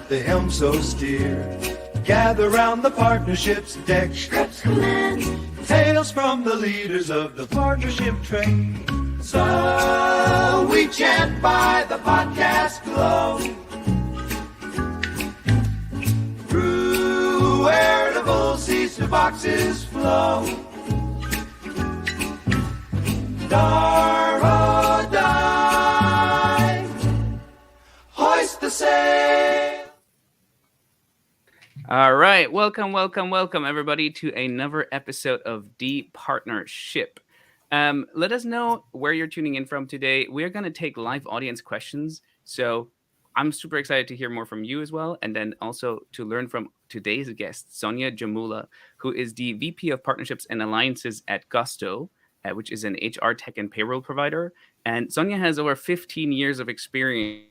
the helm so steer. Gather round the partnership's deck. Schrepf's command. Tales from the leaders of the partnership train. So we chant by the podcast glow. Through veritable seas to boxes flow. Dar or die. Hoist the sail. All right, welcome everybody to another episode of The Partnership. Let us know where you're tuning in from today. We're going to take live audience questions. So I'm super excited to hear more from you as well. And then also to learn from today's guest, Sonya Jamula, who is the VP of Partnerships and Alliances at Gusto, which is an HR tech and payroll provider. And Sonya has over 15 years of experience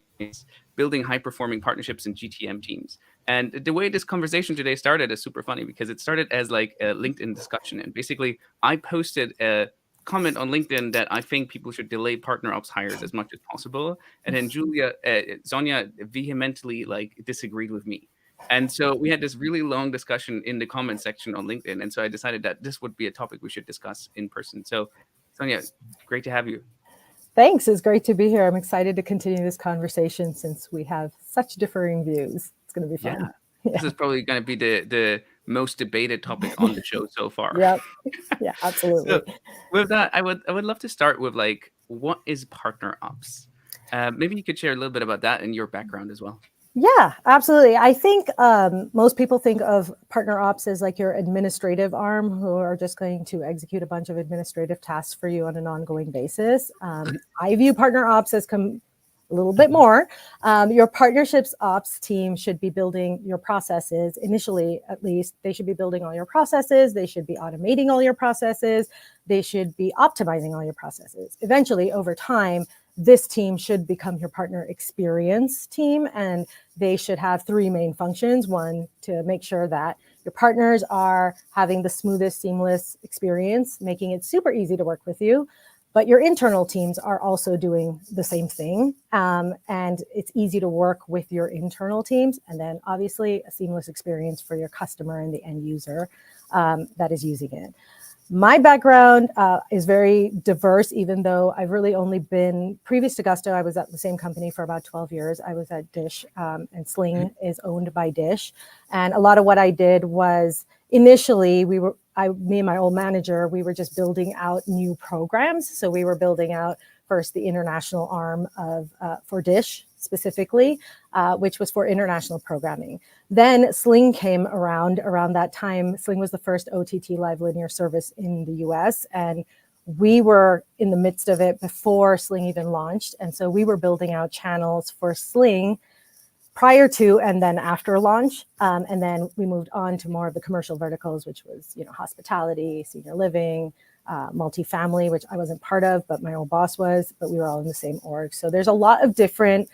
building high-performing partnerships and GTM teams. And the way this conversation today started is super funny because it started as like a LinkedIn discussion. And basically, I posted a comment on LinkedIn that I think people should delay partner ops hires as much as possible. And then Sonya vehemently disagreed with me. And so we had this really long discussion in the comment section on LinkedIn. And so I decided that this would be a topic we should discuss in person. So Sonya, great to have you. Thanks. It's great to be here. I'm excited to continue this conversation since we have such differing views. It's going to be fun. Yeah. This is probably going to be the most debated topic on the show so far. Yep. Yeah, absolutely. So with that, I would love to start with what is partner ops? Maybe you could share a little bit about that and your background as well. Yeah, absolutely. I think most people think of partner ops as like your administrative arm who are just going to execute a bunch of administrative tasks for you on an ongoing basis. I view partner ops as a little bit more. Your partnerships ops team should be building your processes. Initially, at least, they should be building all your processes. They should be automating all your processes. They should be optimizing all your processes. Eventually, over time, this team should become your partner experience team, and they should have three main functions. One, to make sure that your partners are having the smoothest, seamless experience, making it super easy to work with you. But your internal teams are also doing the same thing. And it's easy to work with your internal teams. And then obviously a seamless experience for your customer and the end user that is using it. My background is very diverse, even though I've really only been, previous to Gusto, I was at the same company for about 12 years. I was at Dish, and Sling is owned by Dish. And a lot of what I did was, initially, me and my old manager, we were just building out new programs. So we were building out first the international arm of for Dish specifically, which was for international programming. Then Sling came around that time. Sling was the first OTT live linear service in the US, and we were in the midst of it before Sling even launched. And so we were building out channels for Sling prior to and then after launch. And then we moved on to more of the commercial verticals, which was, hospitality, senior living, multifamily, which I wasn't part of, but my old boss was, but we were all in the same org. So there's a lot of different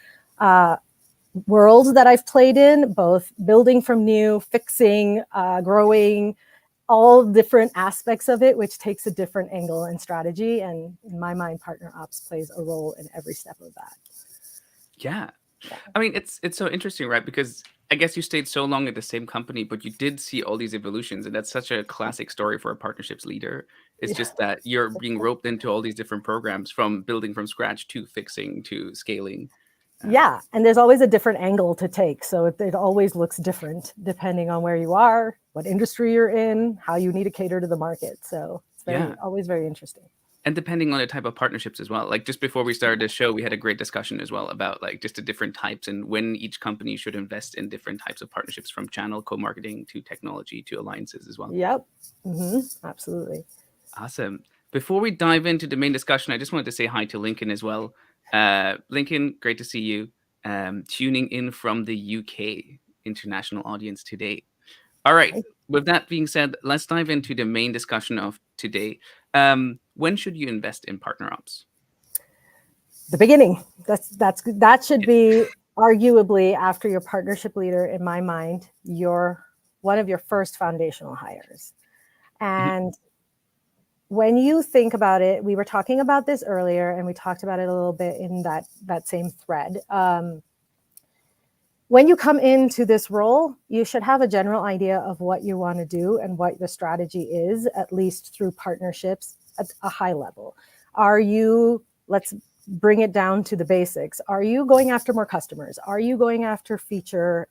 worlds that I've played in, both building from new, fixing, growing, all different aspects of it, which takes a different angle and strategy. And in my mind, partner ops plays a role in every step of that. Yeah. I mean, it's so interesting, right? Because I guess you stayed so long at the same company, but you did see all these evolutions. And that's such a classic story for a partnerships leader. It's just that you're being roped into all these different programs, from building from scratch to fixing to scaling. Yeah, and there's always a different angle to take. So it always looks different depending on where you are, what industry you're in, how you need to cater to the market. So it's always very interesting. And depending on the type of partnerships as well. Like just before we started this show, we had a great discussion as well about just the different types and when each company should invest in different types of partnerships, from channel co-marketing to technology to alliances as well. Yep. Mm-hmm. Absolutely. Awesome. Before we dive into the main discussion, I just wanted to say hi to Lincoln as well. Lincoln, great to see you. Tuning in from the UK international audience today. All right. With that being said, let's dive into the main discussion of today. When should you invest in partner ops? The beginning. That should be arguably, after your partnership leader, in my mind, one of your first foundational hires. And when you think about it, we were talking about this earlier, and we talked about it a little bit in that same thread. when you come into this role, you should have a general idea of what you want to do and what the strategy is, at least through partnerships at a high level. Are you, let's bring it down to the basics. Are you going after more customers? Are you going after feature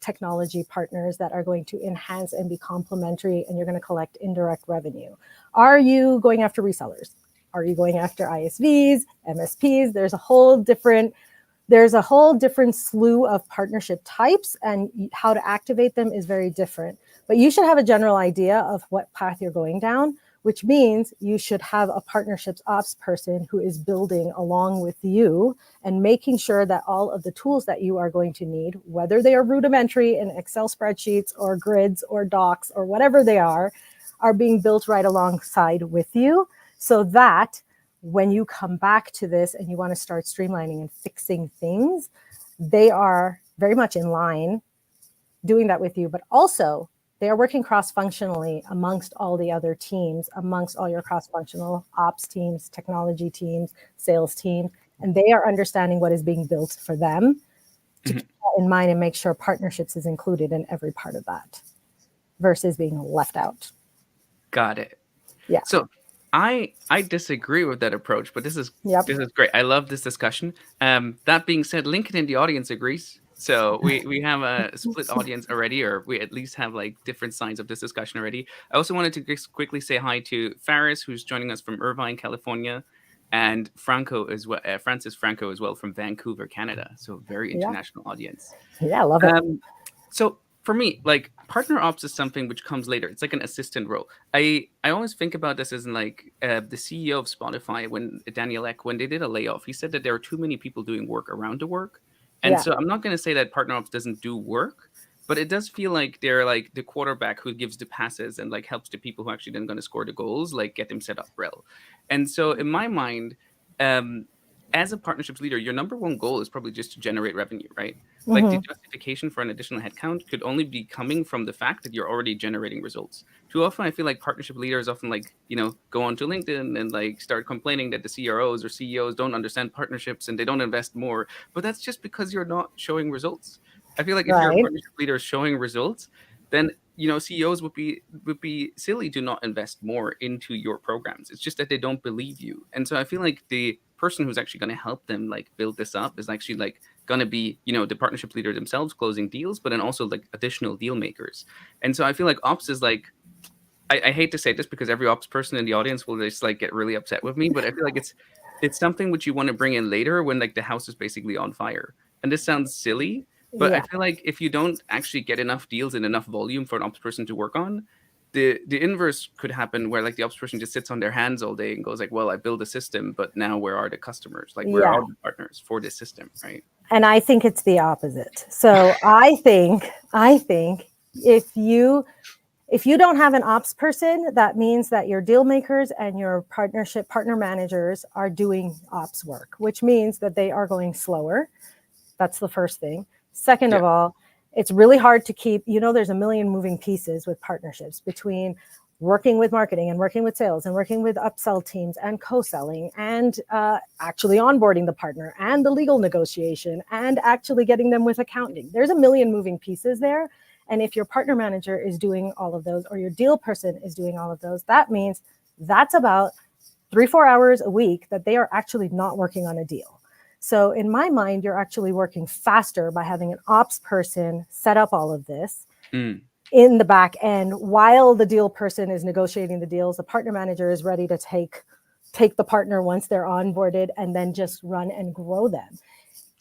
technology partners that are going to enhance and be complementary, and you're going to collect indirect revenue? Are you going after resellers? Are you going after ISVs, MSPs? There's a whole different slew of partnership types, and how to activate them is very different. But you should have a general idea of what path you're going down, which means you should have a partnerships ops person who is building along with you and making sure that all of the tools that you are going to need, whether they are rudimentary in Excel spreadsheets or grids or docs or whatever they are being built right alongside with you, so that when you come back to this and you want to start streamlining and fixing things, they are very much in line doing that with you. But also, they are working cross-functionally amongst all the other teams, amongst all your cross-functional ops teams, technology teams, sales teams, and they are understanding what is being built for them to keep that in mind and make sure partnerships is included in every part of that versus being left out. Got it. Yeah. So I disagree with that approach, but this is great. I love this discussion. That being said, Lincoln in the audience agrees. So we have a split audience already, or we at least have like different sides of this discussion already. I also wanted to just quickly say hi to Faris, who's joining us from Irvine, California, and Franco as well, Francis Franco as well from Vancouver, Canada. So very international audience. Yeah, I love it. So for me, like partner ops is something which comes later. It's like an assistant role. I always think about this as in like the CEO of Spotify, when Daniel Ek, when they did a layoff, he said that there are too many people doing work around the work. And so I'm not going to say that partner ops doesn't do work, but it does feel like they're like the quarterback who gives the passes and like helps the people who actually then going to score the goals, like get them set up well. And so in my mind, as a partnerships leader, your number one goal is probably just to generate revenue, right? Like the justification for an additional headcount could only be coming from the fact that you're already generating results. Too often, I feel like partnership leaders often like, go onto LinkedIn and like start complaining that the CROs or CEOs don't understand partnerships and they don't invest more. But that's just because you're not showing results. I feel like if you're a partnership leader showing results, then CEOs would be silly to not invest more into your programs. It's just that they don't believe you. And so I feel like the person who's actually going to help them like build this up is actually like going to be the partnership leader themselves closing deals, but then also like additional deal makers. And so I feel like ops is like, I hate to say this because every ops person in the audience will just like get really upset with me, but I feel like it's something which you want to bring in later when like the house is basically on fire. And this sounds silly, but I feel like if you don't actually get enough deals and enough volume for an ops person to work on, the inverse could happen where like the ops person just sits on their hands all day and goes like, well, I build a system, but now where are the customers? Like where are the partners for this system, right? And I think it's the opposite. So I think if you don't have an ops person, that means that your deal makers and your partner managers are doing ops work, which means that they are going slower. That's the first thing. Second of all, it's really hard to keep, there's a million moving pieces with partnerships between working with marketing and working with sales and working with upsell teams and co-selling and actually onboarding the partner and the legal negotiation and actually getting them with accounting. There's a million moving pieces there. And if your partner manager is doing all of those or your deal person is doing all of those, that means that's about 3-4 hours a week that they are actually not working on a deal. So in my mind, you're actually working faster by having an ops person set up all of this in the back end while the deal person is negotiating the deals. The partner manager is ready to take the partner once they're onboarded and then just run and grow them.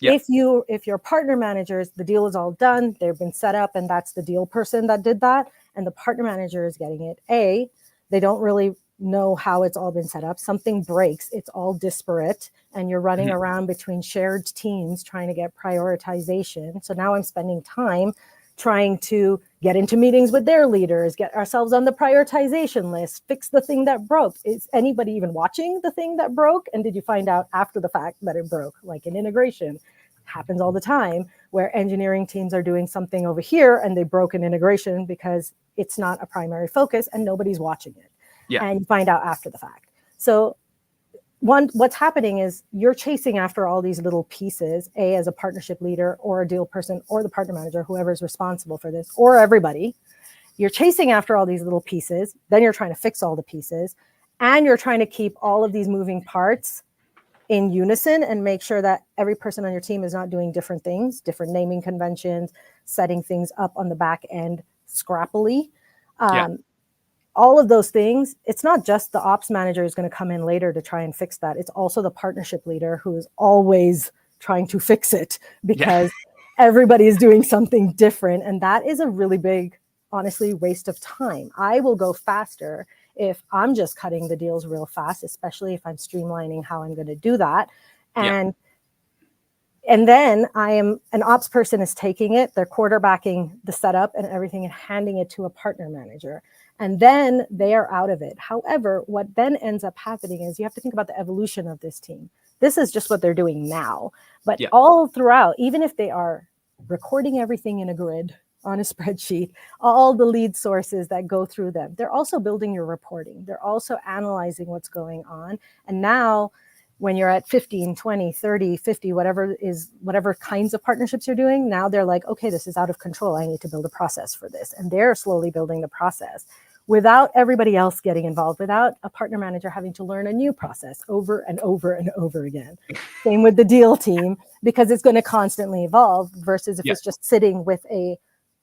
If your partner managers, the deal is all done, they've been set up, and that's the deal person that did that, and the partner manager is getting it. They don't really know how it's all been set up. Something breaks, it's all disparate, and you're running around between shared teams trying to get prioritization. So now I'm spending time trying to get into meetings with their leaders, get ourselves on the prioritization list, fix the thing that broke. Is anybody even watching the thing that broke? And did you find out after the fact that it broke? Like in integration, happens all the time where engineering teams are doing something over here and they broke an integration because it's not a primary focus and nobody's watching it. And you find out after the fact. So what's happening is you're chasing after all these little pieces, as a partnership leader or a deal person or the partner manager, whoever's responsible for this, or everybody. You're chasing after all these little pieces. Then you're trying to fix all the pieces. And you're trying to keep all of these moving parts in unison and make sure that every person on your team is not doing different things, different naming conventions, setting things up on the back end scrappily. All of those things, it's not just the ops manager is going to come in later to try and fix that. It's also the partnership leader who is always trying to fix it because everybody is doing something different. And that is a really big, honestly, waste of time. I will go faster if I'm just cutting the deals real fast, especially if I'm streamlining how I'm going to do that. And then an ops person is taking it, they're quarterbacking the setup and everything and handing it to a partner manager. And then they are out of it. However, what then ends up happening is you have to think about the evolution of this team. This is just what they're doing now. But all throughout, even if they are recording everything in a grid, on a spreadsheet, all the lead sources that go through them. They're also building your reporting. They're also analyzing what's going on. And now when you're at 15, 20, 30, 50, whatever kinds of partnerships you're doing, now they're like, okay, this is out of control. I need to build a process for this. And they're slowly building the process without everybody else getting involved, without a partner manager having to learn a new process over and over and over again. Same with the deal team, because it's going to constantly evolve versus if it's just sitting with a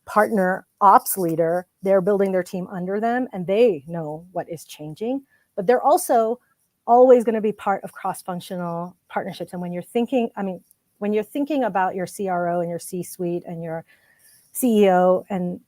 partner ops leader, they're building their team under them and they know what is changing, but they're also always going to be part of cross-functional partnerships. And when you're thinking about your CRO and your C-suite and your CEO and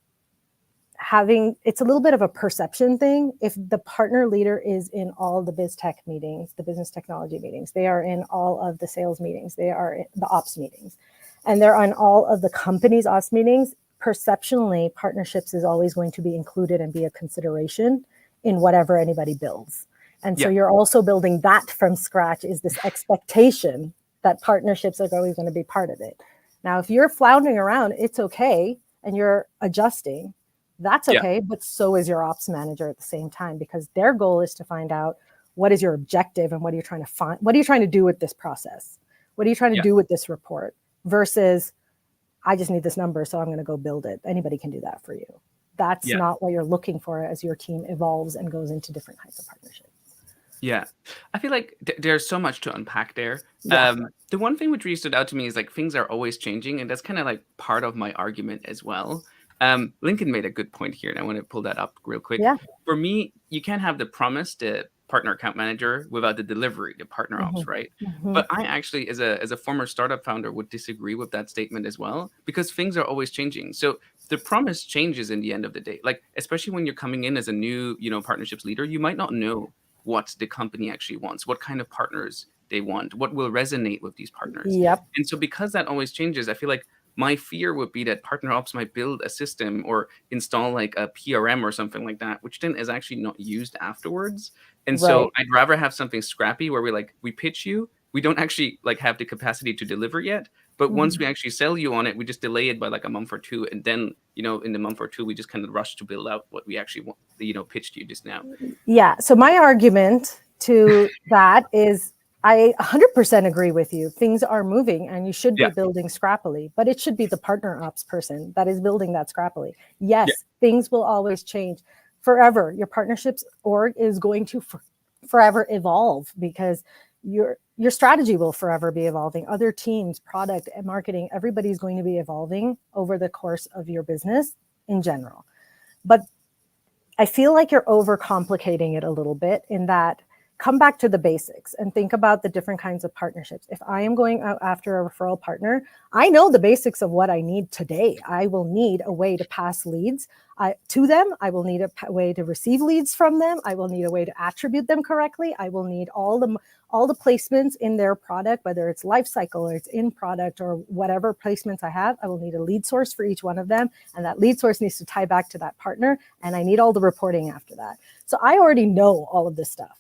it's a little bit of a perception thing. If the partner leader is in all the biz tech meetings, the business technology meetings, they are in all of the sales meetings, they are in the ops meetings, and they're on all of the company's ops meetings, perceptionally, partnerships is always going to be included and be a consideration in whatever anybody builds. And so you're also building that from scratch, is this expectation that partnerships are always going to be part of it. Now, if you're floundering around, it's okay, and you're adjusting, that's okay, but so is your ops manager at the same time, because their goal is to find out what is your objective and what are you trying to find, what are you trying to do with this process? What are you trying to do with this report versus I just need this number, so I'm going to go build it. Anybody can do that for you. That's not what you're looking for as your team evolves and goes into different kinds of partnerships. Yeah, I feel like there's so much to unpack there. The one thing which really stood out to me is like things are always changing, and that's kind of like part of my argument as well. Lincoln made a good point here, and I want to pull that up real quick. For me, you can't have the promise, the partner account manager, without the delivery, the partner ops, right? But I actually, as a former startup founder, would disagree with that statement as well, because things are always changing. So the promise changes in the end of the day. Like, especially when you're coming in as a new, partnerships leader, you might not know what the company actually wants, what kind of partners they want, what will resonate with these partners. And so because that always changes, I feel like my fear would be that partner ops might build a system or install like a PRM or something like that, which then is actually not used afterwards. And so I'd rather have something scrappy where we pitch you, we don't actually like have the capacity to deliver yet, but once we actually sell you on it, we just delay it by like a month or two. And then, in the month or two, we just kind of rush to build out what we actually want, pitched you just now. Yeah. So my argument to that is I 100% agree with you. Things are moving and you should be building scrappily, but it should be the partner ops person that is building that scrappily. Yes, things will always change forever. Your partnerships org is going to forever evolve because your strategy will forever be evolving. Other teams, product and marketing, everybody's going to be evolving over the course of your business in general. But I feel like you're overcomplicating it a little bit in that come back to the basics and think about the different kinds of partnerships. If I am going out after a referral partner, I know the basics of what I need today. I will need a way to pass leads to them. I will need a way to receive leads from them. I will need a way to attribute them correctly. I will need all the placements in their product, whether it's life cycle or it's in product or whatever placements I have. I will need a lead source for each one of them. And that lead source needs to tie back to that partner. And I need all the reporting after that. So I already know all of this stuff.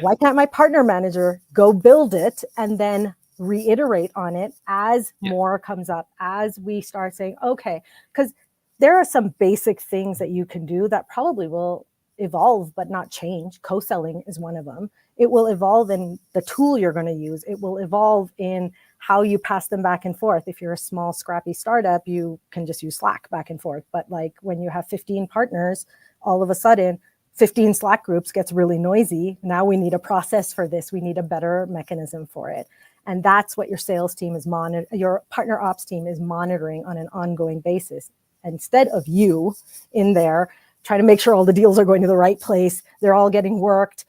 Why can't my partner manager go build it and then reiterate on it as more comes up, as we start saying, okay, because there are some basic things that you can do that probably will evolve but not change. Co-selling is one of them. It will evolve in the tool you're going to use. It will evolve in how you pass them back and forth. If you're a small, scrappy startup, you can just use Slack back and forth. But like when you have 15 partners, all of a sudden, 15 Slack groups gets really noisy. Now we need a process for this. We need a better mechanism for it. And that's what your sales team is your partner ops team is monitoring on an ongoing basis. Instead of you in there trying to make sure all the deals are going to the right place, they're all getting worked.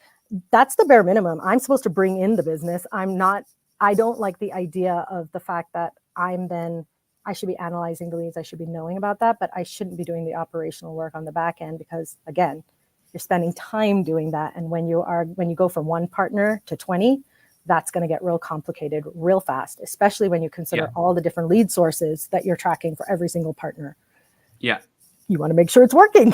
That's the bare minimum. I'm supposed to bring in the business. I don't like the idea of the fact that I should be analyzing the leads. I should be knowing about that, but I shouldn't be doing the operational work on the back end because, again, you're spending time doing that. And when you go from one partner to 20, that's going to get real complicated real fast, especially when you consider all the different lead sources that you're tracking for every single partner. Yeah. You want to make sure it's working.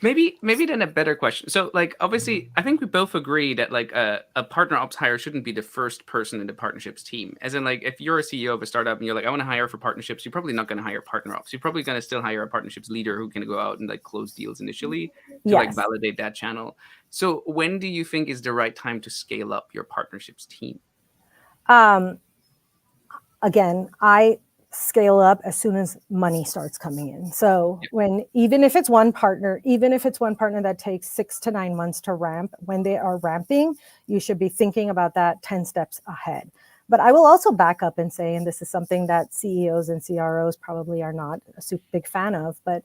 Maybe then a better question. So like, obviously, I think we both agree that like a partner ops hire shouldn't be the first person in the partnerships team. As in like, if you're a CEO of a startup and you're like, I want to hire for partnerships, you're probably not going to hire partner ops. You're probably going to still hire a partnerships leader who can go out and like close deals initially to like validate that channel. So when do you think is the right time to scale up your partnerships team? Again, I scale up as soon as money starts coming in. So even if it's one partner that takes 6 to 9 months to ramp, when they are ramping, you should be thinking about that 10 steps ahead. But I will also back up and say, and this is something that CEOs and CROs probably are not a super big fan of, but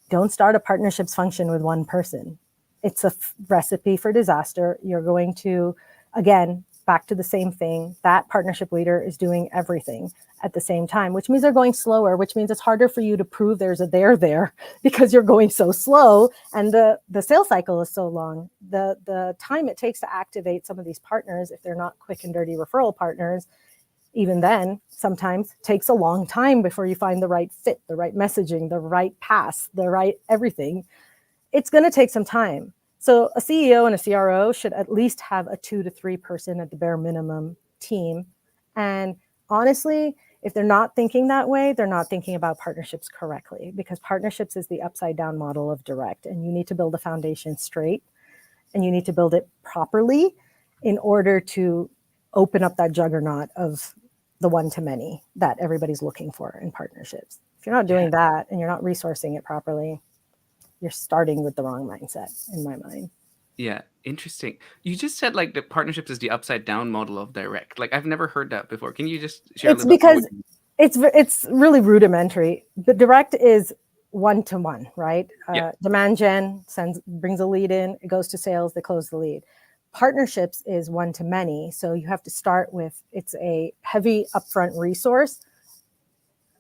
don't start a partnerships function with one person. It's a recipe for disaster. You're going to, again, back to the same thing, that partnership leader is doing everything at the same time, which means they're going slower, which means it's harder for you to prove there's a there because you're going so slow and the sales cycle is so long. The time it takes to activate some of these partners, if they're not quick and dirty referral partners, even then sometimes takes a long time before you find the right fit, the right messaging, the right pass, the right everything. It's going to take some time. So a CEO and a CRO should at least have a 2 to 3 person at the bare minimum team. And honestly, if they're not thinking that way, they're not thinking about partnerships correctly, because partnerships is the upside down model of direct. And you need to build a foundation straight and you need to build it properly in order to open up that juggernaut of the one-to-many that everybody's looking for in partnerships. If you're not doing that and you're not resourcing it properly, you're starting with the wrong mindset in my mind. Yeah, interesting. You just said like the partnerships is the upside down model of direct. Like I've never heard that before. Can you just share a little bit more? It's really rudimentary. The direct is one-to-one, right? Demand gen brings a lead in, it goes to sales, they close the lead. Partnerships is one-to-many. So you have to start with, it's a heavy upfront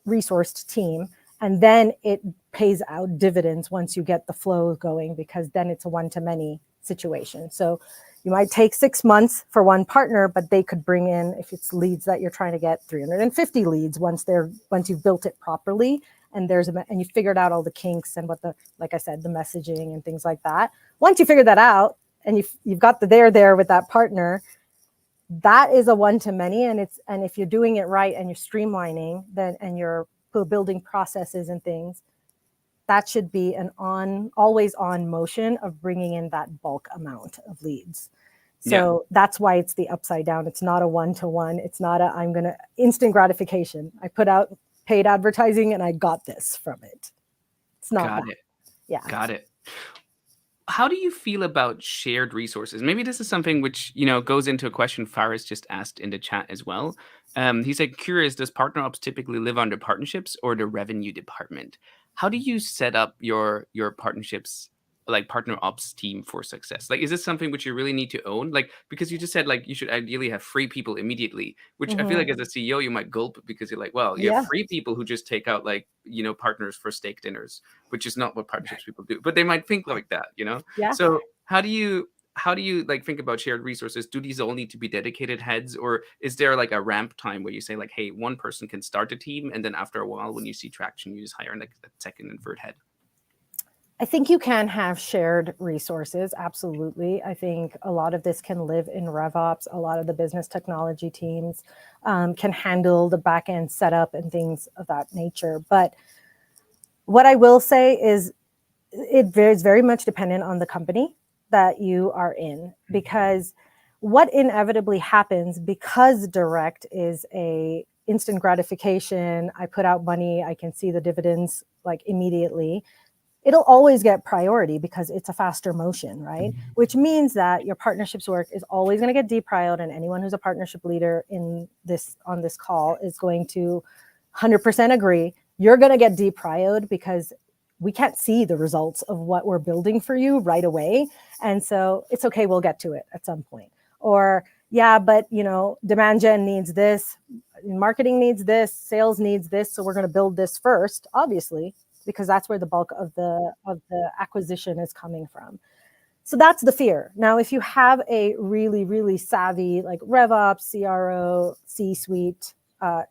resourced team. And then it pays out dividends once you get the flow going, because then it's a one-to-many situation. So you might take 6 months for one partner, but they could bring in, if it's leads that you're trying to get, 350 leads once you've built it properly and and you figured out all the kinks and like I said, the messaging and things like that. Once you figure that out and you've got the there with that partner, that is a one-to-many. And if you're doing it right and you're streamlining, and you're building processes and things, that should be an always on motion of bringing in that bulk amount of leads. So that's why it's the upside down. It's not a one-to-one. It's not I'm going to instant gratification. I put out paid advertising and I got this from it. It's not. Got it. Yeah. Got it. How do you feel about shared resources? Maybe this is something which, goes into a question Faris just asked in the chat as well. He's like, curious, does partner ops typically live under partnerships or the revenue department? How do you set up your partnerships, like partner ops team, for success? Like, is this something which you really need to own? Like, because you just said like you should ideally have 3 people immediately, which I feel like as a CEO you might gulp, because you're like, well, you have 3 people who just take out like, partners for steak dinners, which is not what partnerships people do, but they might think like that, Yeah. So how do you like think about shared resources? Do these all need to be dedicated heads, or is there like a ramp time where you say like, hey, one person can start a team and then after a while when you see traction you just hire like a second and third head? I think you can have shared resources. Absolutely. I think a lot of this can live in RevOps. A lot of the business technology teams can handle the back end setup and things of that nature. But what I will say is it is very much dependent on the company, that you are in, because what inevitably happens, because direct is a instant gratification, I put out money, I can see the dividends like immediately, it'll always get priority because it's a faster motion, right? Which means that your partnerships work is always going to get deprioed, and anyone who's a partnership leader in this on this call is going to 100% agree. You're going to get deprioed because we can't see the results of what we're building for you right away. And so it's okay, we'll get to it at some point. Or, yeah, but demand gen needs this, marketing needs this, sales needs this, so we're going to build this first, obviously, because that's where the bulk of the acquisition is coming from. So that's the fear. Now, if you have a really, really savvy like RevOps, CRO, C-suite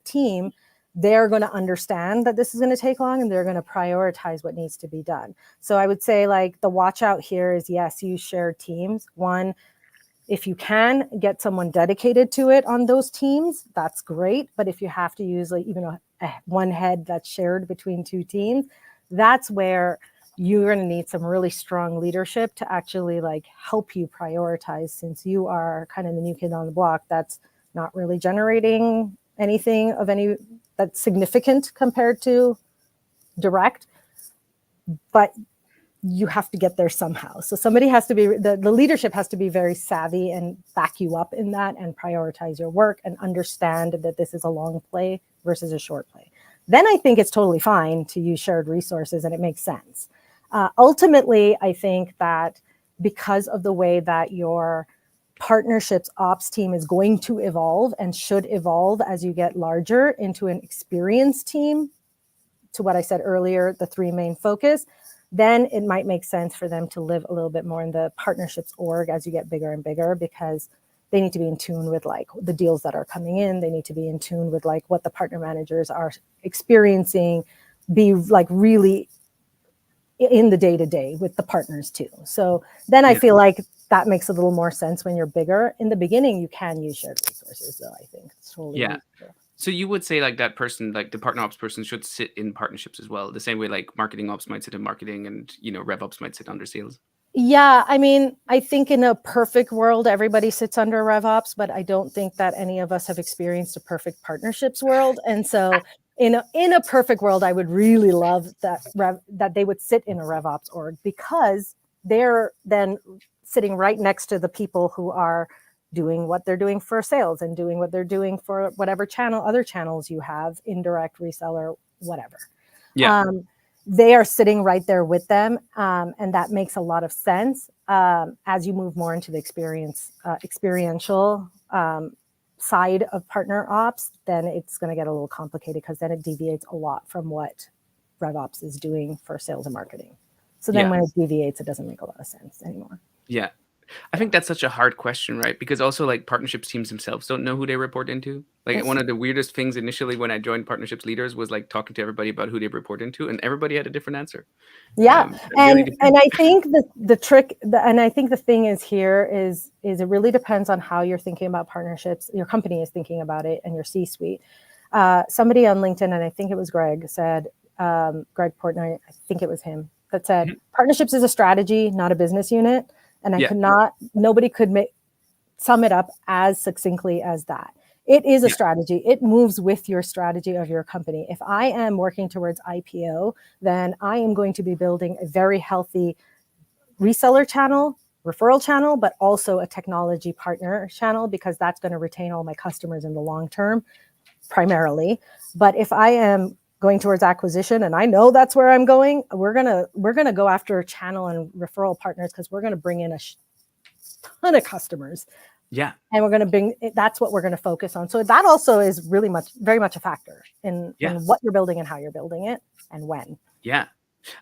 team, they're going to understand that this is going to take long, and they're going to prioritize what needs to be done. So I would say like the watch out here is, yes, use shared teams. One, if you can get someone dedicated to it on those teams, that's great. But if you have to use like even one head that's shared between two teams, that's where you're going to need some really strong leadership to actually like help you prioritize, since you are kind of the new kid on the block that's not really generating anything of any that's significant compared to direct, but you have to get there somehow. So somebody has to be, the leadership has to be very savvy and back you up in that and prioritize your work and understand that this is a long play versus a short play. Then I think it's totally fine to use shared resources and it makes sense. Ultimately, I think that because of the way that your partnerships ops team is going to evolve and should evolve as you get larger into an experienced team, to what I said earlier, the three main focus, then it might make sense for them to live a little bit more in the partnerships org as you get bigger and bigger, because they need to be in tune with like the deals that are coming in. They need to be in tune with like what the partner managers are experiencing, be like really in the day-to-day with the partners too. So then I feel like that makes a little more sense when you're bigger. In the beginning, you can use shared resources though, I think. It's totally useful. So you would say like that person, like the partner ops person, should sit in partnerships as well, the same way like marketing ops might sit in marketing and rev ops might sit under sales. Yeah, I mean, I think in a perfect world, everybody sits under RevOps, but I don't think that any of us have experienced a perfect partnerships world. And so in a perfect world, I would really love that they would sit in a RevOps org, because they're then sitting right next to the people who are doing what they're doing for sales and doing what they're doing for whatever other channels you have, indirect, reseller, whatever. Yeah. They are sitting right there with them. And that makes a lot of sense. As you move more into the experiential side of partner ops, then it's going to get a little complicated, because then it deviates a lot from what RevOps is doing for sales and marketing. So then when it deviates, it doesn't make a lot of sense anymore. Yeah. I think that's such a hard question, right? Because also like partnerships teams themselves don't know who they report into. Like one of the weirdest things initially when I joined partnerships leaders was like talking to everybody about who they report into, and everybody had a different answer. Yeah. And I think the trick, and I think the thing is here is it really depends on how you're thinking about partnerships. Your company is thinking about it, and your C-suite. Somebody on LinkedIn, and I think it was Greg, said, Greg Portnoy, I think it was him, that said, partnerships is a strategy, not a business unit. And nobody could sum it up as succinctly as that. It is a strategy. It moves with your strategy of your company. If I am working towards IPO, then I am going to be building a very healthy reseller channel, referral channel, but also a technology partner channel, because that's going to retain all my customers in the long term, primarily. But if I am going towards acquisition, and I know that's where I'm going, we're gonna go after channel and referral partners, because we're gonna bring in a ton of customers. Yeah, and we're gonna that's what we're gonna focus on. So that also is really very much a factor in what you're building and how you're building it and when. Yeah,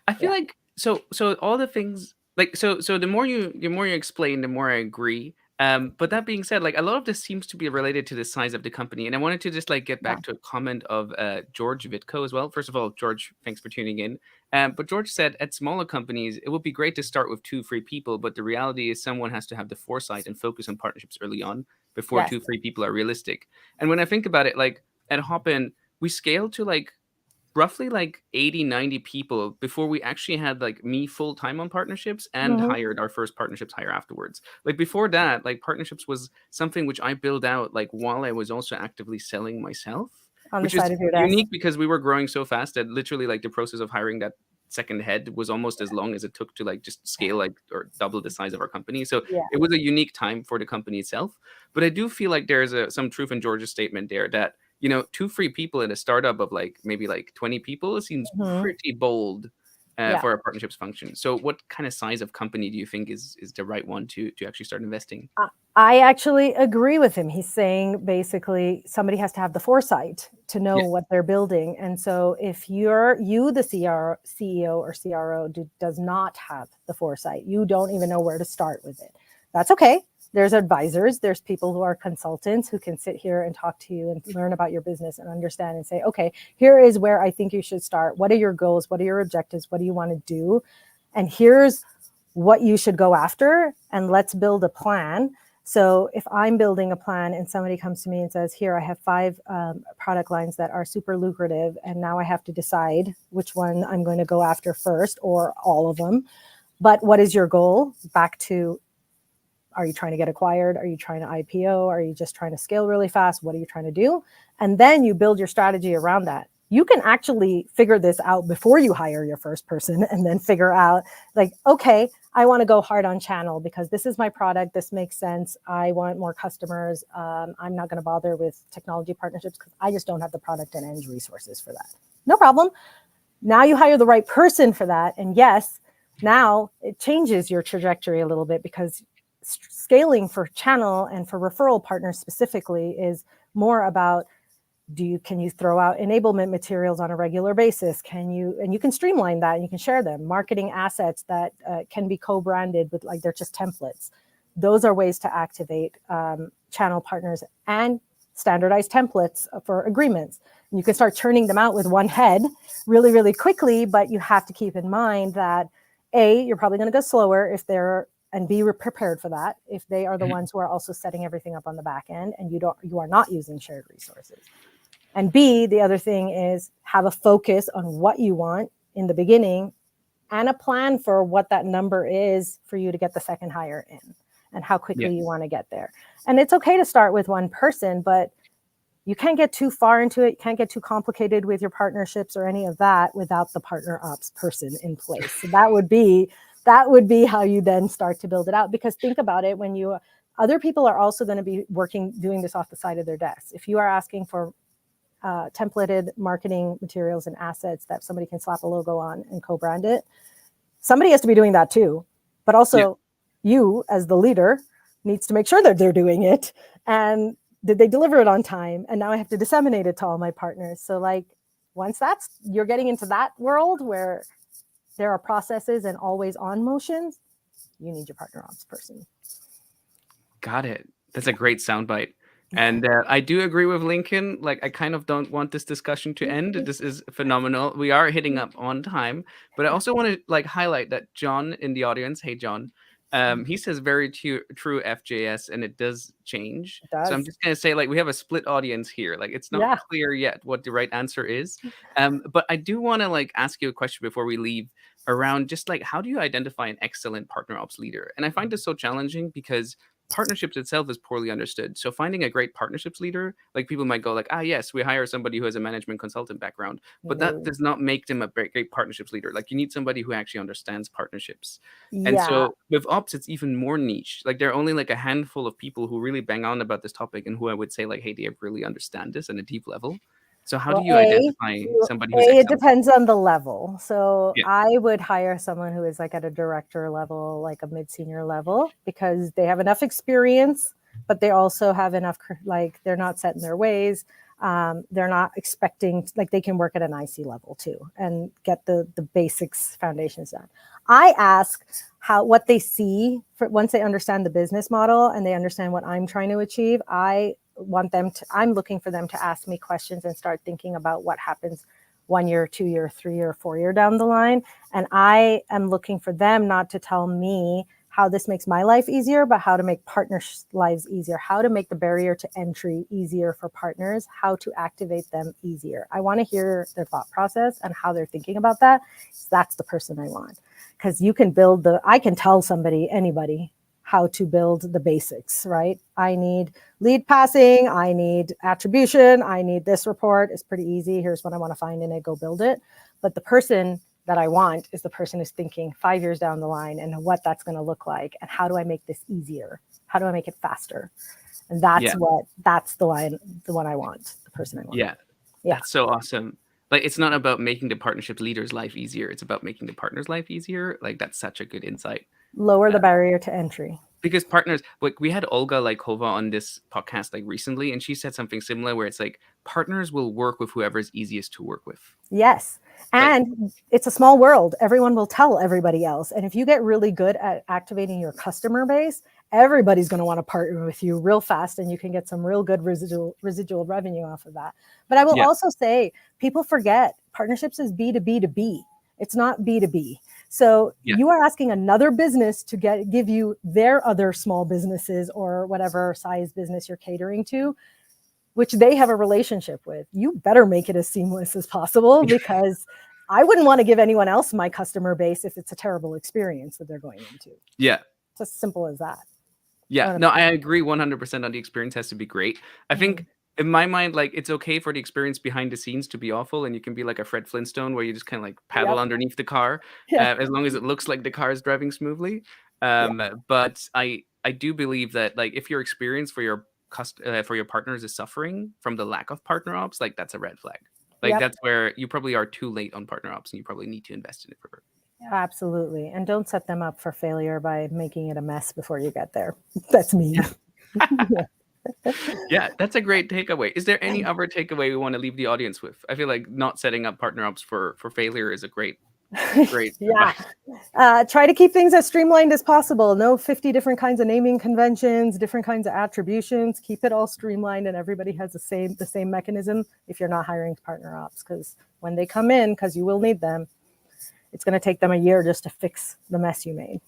I feel like so all the things like so the more you explain, the more I agree. But that being said, like a lot of this seems to be related to the size of the company. And I wanted to just like get back to a comment of George Vitko as well. First of all, George, thanks for tuning in. But George said at smaller companies, it would be great to start with 2-3 people. But the reality is someone has to have the foresight and focus on partnerships early on before 2-3 people are realistic. And when I think about it, like at Hopin, we scaled to like roughly like 80, 90 people before we actually had like me full time on partnerships and Mhm. hired our first partnerships hire afterwards. Like before that, like partnerships was something which I built out like while I was also actively selling myself, On the which is side of your desk. unique because we were growing so fast that literally like the process of hiring that second head was almost as long as it took to like just scale like or double the size of our company. So Yeah. it was a unique time for the company itself. But I do feel like there's some truth in George's statement there that two free people in a startup of like maybe like 20 people seems Mhm. pretty bold Yeah. for a partnerships function. So what kind of size of company do you think is the right one to actually start investing? I actually agree with him. He's saying basically somebody has to have the foresight to know Yeah. what they're building. And so if the CEO or CRO does not have the foresight, you don't even know where to start with it. That's okay. There's advisors, there's people who are consultants who can sit here and talk to you and learn about your business and understand and say, okay, here is where I think you should start. What are your goals? What are your objectives? What do you want to do? And here's what you should go after, and let's build a plan. So if I'm building a plan and somebody comes to me and says, here, I have 5 product lines that are super lucrative, and now I have to decide which one I'm going to go after first or all of them. But what is your goal? Back to, are you trying to get acquired? Are you trying to IPO? Are you just trying to scale really fast? What are you trying to do? And then you build your strategy around that. You can actually figure this out before you hire your first person and then figure out like, okay, I want to go hard on channel because this is my product. This makes sense. I want more customers. I'm not going to bother with technology partnerships because I just don't have the product and end resources for that. No problem. Now you hire the right person for that. And yes, now it changes your trajectory a little bit because scaling for channel and for referral partners specifically is more about can you throw out enablement materials on a regular basis? And you can streamline that and you can share them. Marketing assets that can be co-branded with like they're just templates. Those are ways to activate channel partners and standardized templates for agreements. And you can start churning them out with one head really, really quickly, but you have to keep in mind that A, you're probably going to go slower if they're and be prepared for that if they are the ones who are also setting everything up on the back end and you are not using shared resources. And B, the other thing is have a focus on what you want in the beginning and a plan for what that number is for you to get the second hire in and how quickly you want to get there. And it's okay to start with one person, but you can't get too far into it. You can't get too complicated with your partnerships or any of that without the partner ops person in place. So that would be how you then start to build it out. Because think about it, other people are also going to be doing this off the side of their desks. If you are asking for templated marketing materials and assets that somebody can slap a logo on and co-brand it, somebody has to be doing that too. But also you as the leader needs to make sure that they're doing it. And did they deliver it on time? And now I have to disseminate it to all my partners. So like once you're getting into that world where there are processes and always on motions, you need your partner ops person. Got it. That's a great soundbite. And I do agree with Lincoln. Like, I kind of don't want this discussion to end. This is phenomenal. We are hitting up on time, but I also want to like highlight that John in the audience. Hey, John. He says very true FJS, and it does change. So I'm just gonna say, like, we have a split audience here. Like, it's not clear yet what the right answer is. But I do want to like ask you a question before we leave around just like how do you identify an excellent partner ops leader? And I find this so challenging because partnerships itself is poorly understood. So finding a great partnerships leader, like people might go like, yes, we hire somebody who has a management consultant background, but that does not make them a great partnerships leader. Like you need somebody who actually understands partnerships. And so with ops, it's even more niche. Like there are only like a handful of people who really bang on about this topic and who I would say like, hey, they really understand this at a deep level. So how do you identify somebody who's it depends on the level. So I would hire someone who is like at a director level, like a mid-senior level, because they have enough experience, but they also have enough, like they're not set in their ways. They're not expecting, like they can work at an IC level too and get the basics foundations done. I ask what they see once they understand the business model and they understand what I'm trying to achieve. I'm looking for them to ask me questions and start thinking about what happens 1 year, 2 year, 3 year, 4 year down the line. And I am looking for them not to tell me how this makes my life easier, but how to make partners' lives easier, how to make the barrier to entry easier for partners, how to activate them easier. I want to hear their thought process and how they're thinking about that. That's the person I want. Because you can I can tell anybody how to build the basics, right? I need lead passing, I need attribution, I need this report. It's pretty easy. Here's what I want to find in it, go build it. But the person that I want is the person who's thinking 5 years down the line and what that's going to look like. And how do I make this easier? How do I make it faster? And that's the one I want, the person I want. Yeah. That's so awesome. Like, it's not about making the partnership leader's life easier. It's about making the partner's life easier. Like, that's such a good insight. Lower the barrier to entry. Because partners, like, we had Olga Lykova on this podcast like recently, and she said something similar where it's like partners will work with whoever's easiest to work with. Yes. And it's a small world. Everyone will tell everybody else. And if you get really good at activating your customer base, everybody's going to want to partner with you real fast, and you can get some real good residual revenue off of that. But I will also say, people forget partnerships is B2B2B. It's not B2B. So you are asking another business to give you their other small businesses or whatever size business you're catering to, which they have a relationship with. You better make it as seamless as possible, because I wouldn't want to give anyone else my customer base if it's a terrible experience that they're going into. Yeah. It's as simple as that. Yeah. No, I agree 100% on the experience has to be great. I think in my mind, like, it's okay for the experience behind the scenes to be awful, and you can be like a Fred Flintstone where you just kind of like paddle underneath the car, as long as it looks like the car is driving smoothly. But I do believe that, like, if your experience for your partners is suffering from the lack of partner ops, like, that's a red flag. Like, that's where you probably are too late on partner ops, and you probably need to invest in it further. Absolutely. And don't set them up for failure by making it a mess before you get there. That's me. Yeah, that's a great takeaway. Is there any other takeaway we want to leave the audience with? I feel like not setting up partner ops for failure is a great try to keep things as streamlined as possible. No 50 different kinds of naming conventions, different kinds of attributions. Keep it all streamlined, and everybody has the same mechanism if you're not hiring partner ops, because when they come in, because you will need them, it's going to take them a year just to fix the mess you made.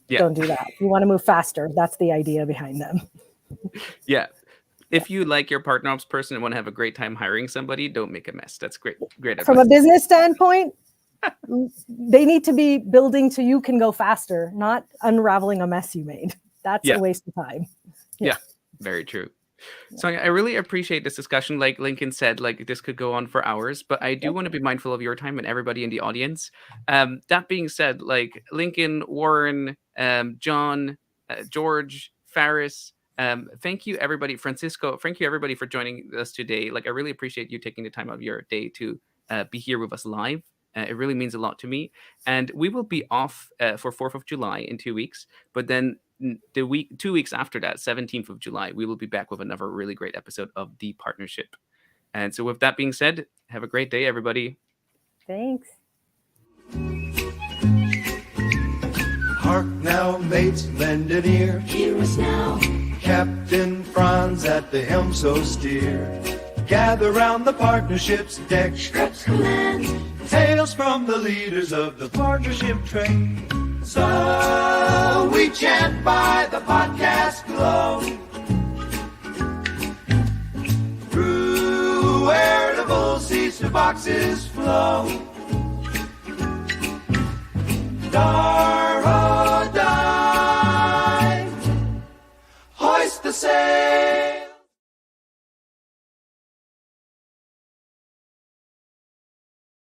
Don't do that. You want to move faster. That's the idea behind them. Yeah. If you like your partner ops person and want to have a great time hiring somebody, don't make a mess. That's great advice. From a business standpoint, they need to be building so you can go faster, not unraveling a mess you made. That's a waste of time. Yeah, very true. So I really appreciate this discussion. Like Lincoln said, like, this could go on for hours, but I do want to be mindful of your time and everybody in the audience. That being said, like, Lincoln, Warren, John, George, Faris, thank you everybody. Francisco, thank you everybody for joining us today. Like, I really appreciate you taking the time out of your day to be here with us live. It really means a lot to me. And we will be off for 4th of July in 2 weeks. But then 2 weeks after that, 17th of July, we will be back with another really great episode of The Partnership. And so with that being said, have a great day, everybody. Thanks. Hark now, mates, lend an ear. Hear us now. Captain Franz at the helm so steer. Gather round the partnership's deck. Schrepf's command. Tales from the leaders of the partnership train. So we chant by the podcast glow. Through veritable seas to boxes flow. Dar-o-die. Hoist the sail.